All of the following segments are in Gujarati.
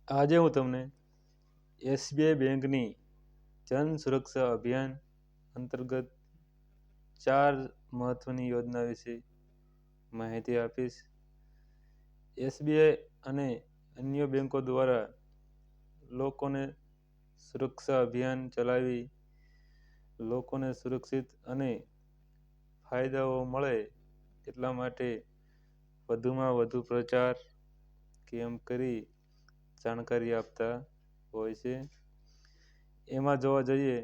આજે હું તમને એસબીઆઈ બેંકની જન સુરક્ષા અભિયાન અંતર્ગત 4 મહત્વની યોજના વિશે માહિતી આપીશ. એસબીઆઈ અને અન્ય બેંકો દ્વારા લોકોને સુરક્ષા અભિયાન ચલાવી લોકોને સુરક્ષિત અને ફાયદાઓ મળે એટલા માટે વધુમાં વધુ પ્રચાર કેમ્પ કરી જાણકારી આપતા હોય છે. એમાં જોવા જઈએ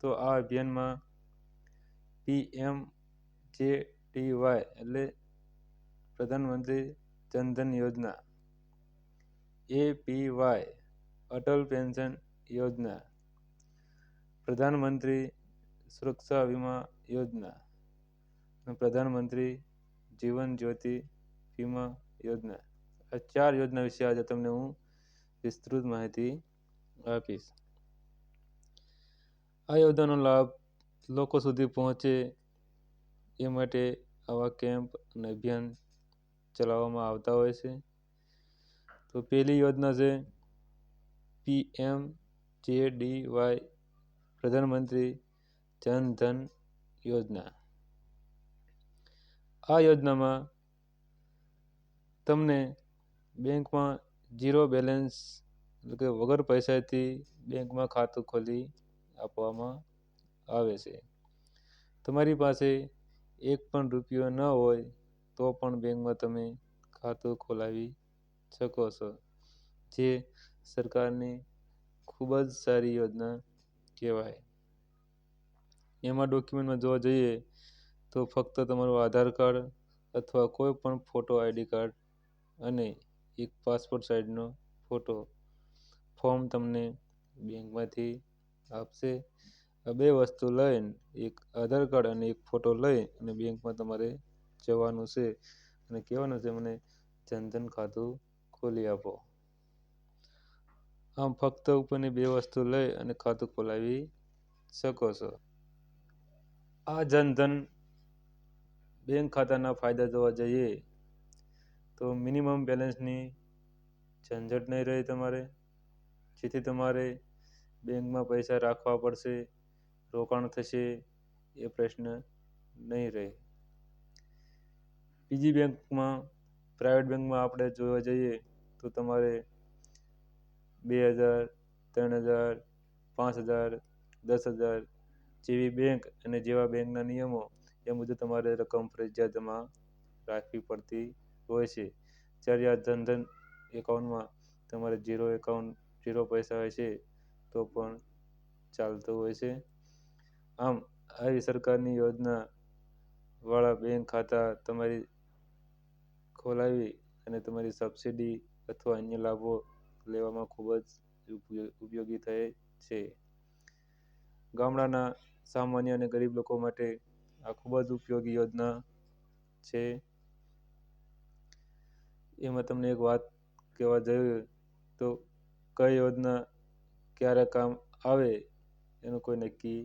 તો આ અભિયાનમાં PMJDY એટલે પ્રધાનમંત્રી જનધન યોજના, APY અટલ પેન્શન યોજના, પ્રધાનમંત્રી સુરક્ષા વીમા યોજના અને પ્રધાનમંત્રી જીવન જ્યોતિ વીમા યોજના, આ 4 યોજના વિશે આજે તમને હું વિસ્તૃત માહિતી આપીશ. આ યોજનાનો લાભ લોકો સુધી પહોંચે એ માટે આવા કેમ્પ અને અભિયાન ચલાવવામાં આવતા હોય છે. તો પહેલી યોજના છે PMJDY પ્રધાનમંત્રી જનધન યોજના. આ યોજનામાં તમને બેંકમાં ઝીરો બેલેન્સ એટલે કે વગર પૈસાથી બેંકમાં ખાતું ખોલી આપવામાં આવે છે. તમારી પાસે એક પણ રૂપિયો ન હોય તો પણ બેંકમાં તમે ખાતું ખોલાવી શકો છો, જે સરકારની ખૂબ જ સારી યોજના કહેવાય. એમાં ડોક્યુમેન્ટમાં જોવા જઈએ તો ફક્ત તમારું આધાર કાર્ડ અથવા કોઈ પણ ફોટો ID કાર્ડ અને એક પાસપોર્ટ સાઇઝનો ફોટો ફોર્મ તમને બેંકમાંથી આપશે. આ 2 વસ્તુ લઈને એક આધાર કાર્ડ અને એક ફોટો લઈ અને બેંકમાં તમારે જવાનું છે અને કહેવાનું છે મને જનધન ખાતું ખોલી આપો. આમ ફક્ત ઉપરની 2 વસ્તુ લઈ અને ખાતું ખોલાવી શકો છો. આ જનધન બેંક ખાતાના ફાયદા જોવા જઈએ તો મિનિમમ બેલેન્સની ઝંઝટ નહીં રહે તમારે, જેથી તમારે બેંકમાં પૈસા રાખવા પડશે, રોકાણ થશે એ પ્રશ્ન નહીં રહે. બીજી બેંકમાં પ્રાઇવેટ બેંકમાં આપણે જોવા જઈએ તો તમારે 2000, 3000, 5000, 10,000 જેવી બેંક અને જેવા બેંકના નિયમો એ મુજબ તમારે રકમ ફરજિયાત જમા રાખવી પડતી હોય છે. જ્યારે આ જનધન એકાઉન્ટમાં તમારે ઝીરો પૈસા હોય છે તો પણ ચાલતું હોય છે. આમ આવી સરકારની યોજના વાળા બેંક ખાતા તમારી ખોલાવી અને તમારી સબસિડી અથવા અન્ય લાભો લેવામાં ખૂબ જ ઉપયોગી થાય છે. ગામડાના સામાન્ય અને ગરીબ લોકો માટે આ ખૂબ જ ઉપયોગી યોજના છે. એમાં તમને એક વાત કહેવા જોઈએ તો કઈ યોજના ક્યારે કામ આવે એનું કોઈ નક્કી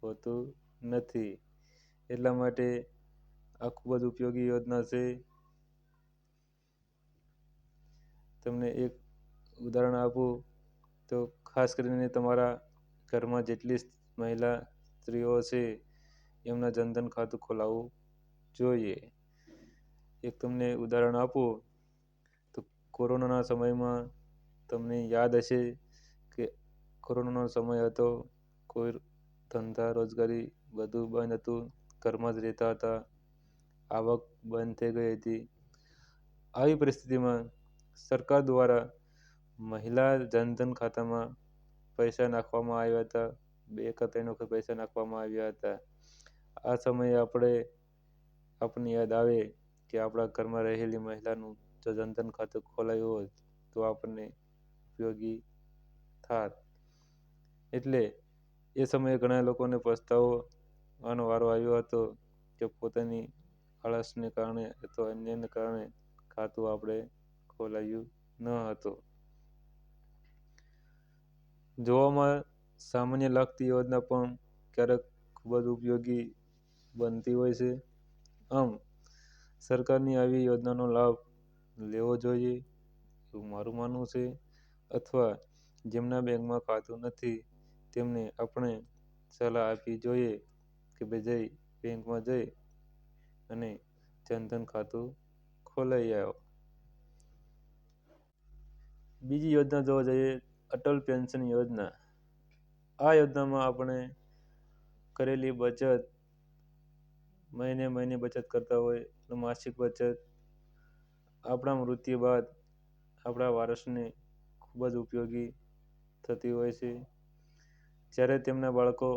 હોતું નથી. એટલા માટે આ ખૂબ જ ઉપયોગી યોજના છે. તમને એક ઉદાહરણ આપું તો ખાસ કરીને તમારા ઘરમાં જેટલી મહિલા સ્ત્રીઓ છે એમના જનધન ખાતું ખોલાવવું જોઈએ. એક તમને ઉદાહરણ આપું તો કોરોનાના સમયમાં તમને યાદ હશે કે કોરોનાનો સમય હતો, કોઈ ધંધા રોજગારી બધું બંધ હતું, ઘરમાં જ રહેતા હતા, આવક બંધ થઈ ગઈ હતી. આવી પરિસ્થિતિમાં સરકાર દ્વારા મહિલા જનધન ખાતામાં પૈસા નાખવામાં આવ્યા હતા. 2 કે 3 વખત પૈસા નાખવામાં આવ્યા હતા. આ સમયે આપણને યાદ આવે કે આપણા ઘરમાં રહેલી મહિલાનું જો જનધન ખાતું ખોલાવ્યું હોત તો આપણને ઉપયોગી થાત. એટલે એ સમયે ઘણા લોકોને પસ્તાવાનો વારો આવ્યો હતો કે પોતાની આળસને કારણે અથવા અન્યને કારણે ખાતું આપણે ખોલાવ્યું ન હતું. જોવામાં સામાન્ય લાગતી યોજના પણ ક્યારેક ખૂબ જ ઉપયોગી બનતી હોય છે. આમ સરકારની આવી યોજનાનો લાભ લેવો જોઈએ એવું મારું માનવું છે. અથવા જેમના બેંકમાં ખાતું નથી તેમને આપણે સલાહ આપવી જોઈએ કે ભાઈ બેંકમાં જઈ અને જનધન ખાતું ખોલાવી આવો. બીજી યોજના જોવા જઈએ અટલ પેન્શન યોજના. આ યોજનામાં આપણે કરેલી બચત મહિને બચત કરતા હોય તો માસિક બચત આપણા મૃત્યુ બાદ આપણા વારસને ખૂબ જ ઉપયોગી થતી હોય છે. જ્યારે તેમના બાળકો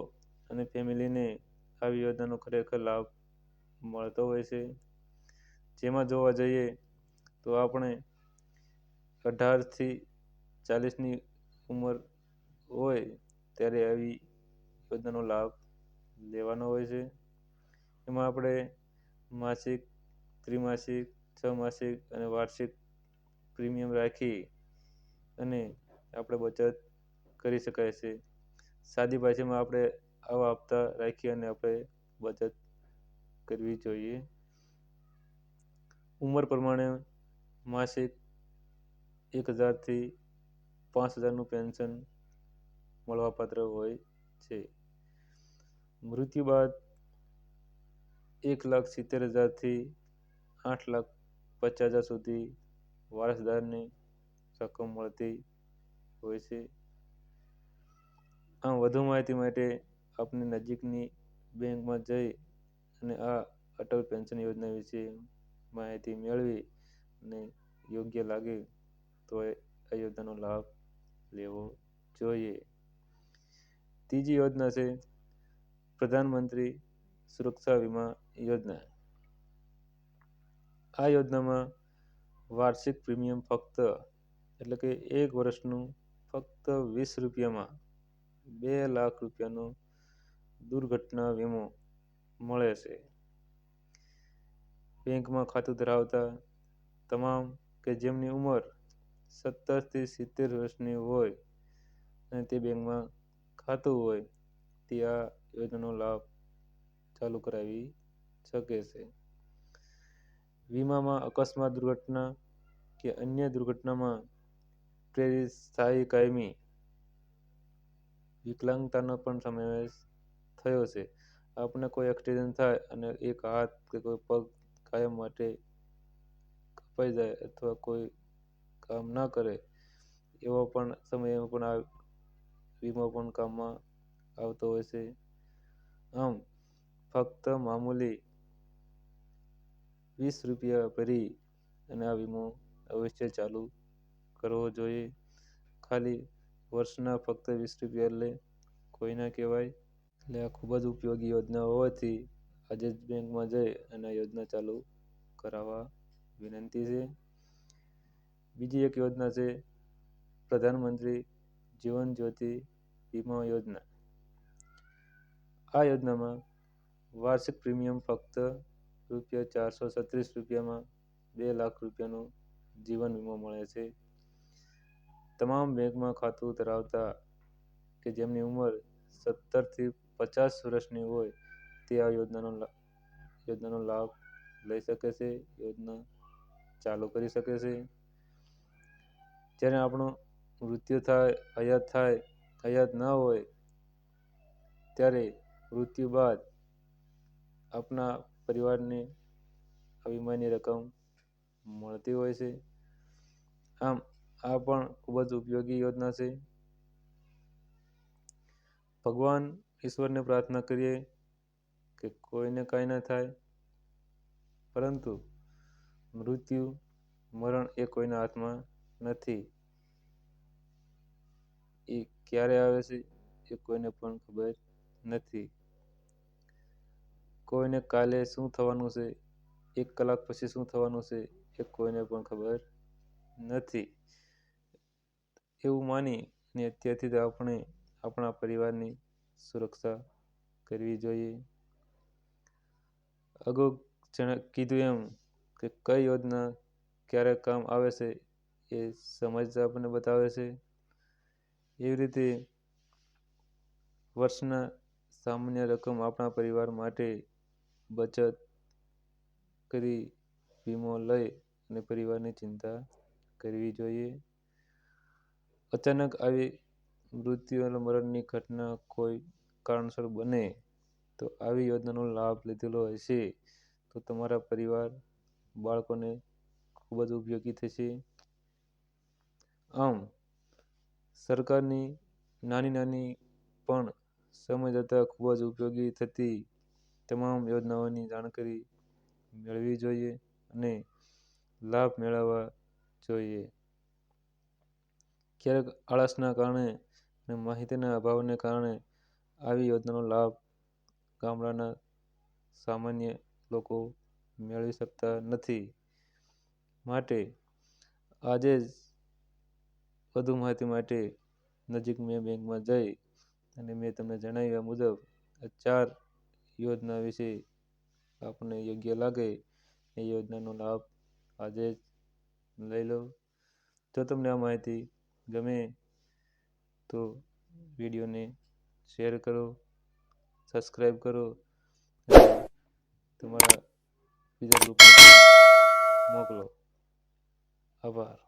અને ફેમિલીને આવી યોજનાનો ખરેખર લાભ મળતો હોય છે. જેમાં જોવા જઈએ તો આપણે 18થી 40ની ઉંમર હોય ત્યારે આવી યોજનાનો લાભ લેવાનો હોય છે. એમાં આપણે માસિક, ત્રિમાસિક, 6 માસિક અને વાર્ષિક પ્રીમિયમ રાખી અને આપણે બચત કરી શકાય છે. સાદી ભાષામાં આપણે આવા હપ્તા રાખી અને આપણે બચત કરવી જોઈએ. ઉંમર પ્રમાણે માસિક 1000થી 5000નું પેન્શન મળવાપાત્ર હોય છે. મૃત્યુ બાદ 1,70,000થી 8,50,000 સુધી વારસદારને રકમ મળતી હોય છે. આમ વધુ માહિતી માટે આપની નજીકની બેંકમાં જઈ અને આ અટલ પેન્શન યોજના વિશે માહિતી મેળવી અને યોગ્ય લાગે તો આ યોજનાનો લાભ લેવો જોઈએ. ત્રીજી યોજના છે પ્રધાનમંત્રી સુરક્ષા વીમા યોજના. આ યોજનામાં વાર્ષિક પ્રીમિયમ ફક્ત એટલે કે 1 વર્ષનું ફક્ત ₹20માં 2 લાખ રૂપિયાનો દુર્ઘટના વીમો મળે છે. બેંકમાં ખાતું ધરાવતા તમામ કે જેમની ઉંમર 17થી 70 વર્ષની હોય અને તે બેંકમાં ખાતું હોય તે આ યોજનાનો લાભ ચાલુ કરાવી શકે છે. વીમામાં અકસ્માત દુર્ઘટના કે અન્ય દુર્ઘટનામાં પ્રેરિત સ્થાયી કાયમી વિકલાંગતાનો પણ સમાવેશ થયો છે. આપણને કોઈ એક્સિડન્ટ થાય અને એક હાથ કે કોઈ પગ કાયમ માટે કપાઈ જાય અથવા કોઈ કામ ના કરે એવા પણ સમયમાં પણ આ વીમો પણ કામમાં આવતો હોય છે. આમ ફક્ત મામૂલી ₹20 ભરી અને આ વીમો અવશ્ય ચાલુ કરવો જોઈએ. ખાલી વર્ષના ફક્ત ₹20 એટલે કોઈ ના કહેવાય. એટલે આ ખૂબ જ ઉપયોગી યોજના હોવાથી આજે જ બેંકમાં જઈ અને આ યોજના ચાલુ કરાવવા વિનંતી છે. બીજી એક યોજના છે પ્રધાનમંત્રી જીવન જ્યોતિ વીમા યોજના. આ યોજનામાં વાર્ષિક પ્રીમિયમ ફક્ત ₹436માં 2 લાખ રૂપિયાનો જીવન વીમો મળે છે. તમામ બેંકમાં ખાતું ધરાવતા કે જેમની ઉંમર 17થી 50 વર્ષની હોય તે આ યોજનાનો લાભ લઈ શકે છે. યોજના ચાલુ કરી શકે છે. જ્યારે આપણું મૃત્યુ થાય, હયાત ન હોય ત્યારે મૃત્યુ બાદ આપણા પરિવારને આ વીમાની રકમ મળતી હોય છે. આમ આ પણ ખૂબ જ ઉપયોગી યોજના છે. ભગવાન ઈશ્વરને પ્રાર્થના કરીએ કે કોઈને કાંઈ ન થાય, પરંતુ મરણ એ કોઈના હાથમાં નથી. એ ક્યારે આવે છે એ કોઈને પણ ખબર નથી. કોઈને કાલે શું થવાનું છે, 1 કલાક પછી શું થવાનું છે એ કોઈને પણ ખબર નથી. એવું માની અને અત્યારથી જ આપણે આપણા પરિવારની સુરક્ષા કરવી જોઈએ. અગાઉ કીધું એમ કે કઈ યોજના ક્યારે કામ આવે છે એ સમજ આપણને બતાવે છે. એવી રીતે વર્ષના સામાન્ય રકમ આપણા પરિવાર માટે બચત કરી વીમો લઈ અને પરિવારની ચિંતા કરવી જોઈએ. અચાનક આવી મૃત્યુ અને મરણની ઘટના કોઈ કારણસર બને તો આવી યોજનાનો લાભ લીધેલો હશે તો તમારા પરિવાર બાળકોને ખૂબ જ ઉપયોગી થશે. આમ સરકારની નાની પણ સમય જતાં ખૂબ જ ઉપયોગી થતી તમામ યોજનાઓની જાણકારી મેળવવી જોઈએ અને લાભ મેળવવા જોઈએ. ક્યારેક આળસના કારણે અને માહિતીના અભાવને કારણે આવી યોજનાનો લાભ ગામડાના સામાન્ય લોકો મેળવી શકતા નથી. માટે આજે જ વધુ માહિતી માટે નજીકની બેંકમાં જઈ અને મેં તમને જણાવ્યા મુજબ આ 4 યોજના વિશે આપને યોગ્ય લાગે એ યોજનાનો લાભ આજે જ લઈ લો. જો તમને આ માહિતી ગમે તો વિડીયોને શેર કરો, સબસ્ક્રાઈબ કરો અને તમારા બીજા ગ્રુપમાં મોકલો. આભાર.